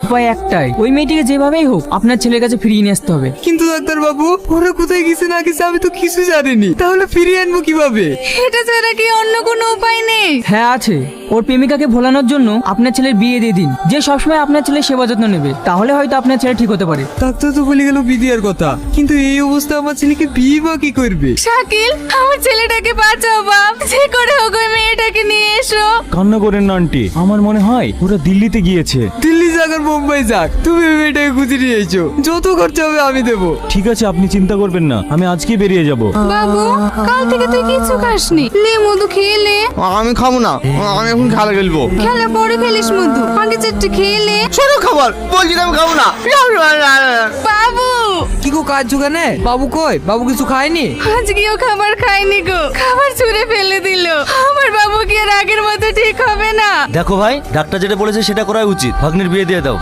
উপায় একটাই, ওই মেয়েটিকে যেভাবেই হোক আপনার ছেলের কাছে ফিরিয়ে নিয়ে আসতে হবে। কিন্তু ডাক্তার বাবু, ওরা কোথায় গেছে না গেছে আমি তো কিছু জানিনি, তাহলে ফিরিয়ে আনবো কিভাবে? এটা ছাড়া কি অন্য কোনো উপায় নেই? হ্যাঁ আছে, ওর প্রেমিকাকে ভোলানোর জন্য আপনার ছেলের বিয়ে দিয়ে দিন, যে সবসময় আপনার ছেলের সেবা যত্ন নেবে, তাহলে হয়তো আপনার ছেলে ঠিক হতে পারে। ডাক্তার তো বলে গেল বিদিয়ার কথা, কিন্তু এই অবস্থা আমার ছেলেকে বিয়ে বা কি করবে? শাকিল, আমার ছেলেটাকে বাঁচাও বাপ, যে করে হোক ওই মেয়েটাকে নিয়ে এসো। কান্না করেন না আন্টি, আমার মনে হয় ওরা দিল্লিতে গিয়েছে। দিল্লি যাক আর মুম্বাই যাক, তুমি ওই মেয়েটাকে খুঁজে নিয়ে এসো, যত খরচা হবে আমি দেবো। ঠিক আছে, আপনি চিন্তা করবেন না, আমি আজকেই বেরিয়ে যাব। বাবু, কাল থেকে তুই কিছু খাসনি, লে মধু খেয়ে লে। আমি খাবো না, আমি এখন খেলা খেলবো। খেলা পরে খেলিস মধু, আগে চারটে খেয়ে লে। ছোট খাবার বলছি তো, আমি খাবো না। বাবু, কি গো কাজ জোগানে? বাবু কই? বাবু কিছু খায়নি? আজকেও খাবার খাইনি গো, খাবার ছুঁড়ে ফেলে দিল। আমার বাবু কি আর আগের মতো ঠিক হবে না? দেখো ভাই, ডাক্তার যেটা বলেছে সেটা করাই উচিত, ভাগ্নের বিয়ে দিয়ে দাও।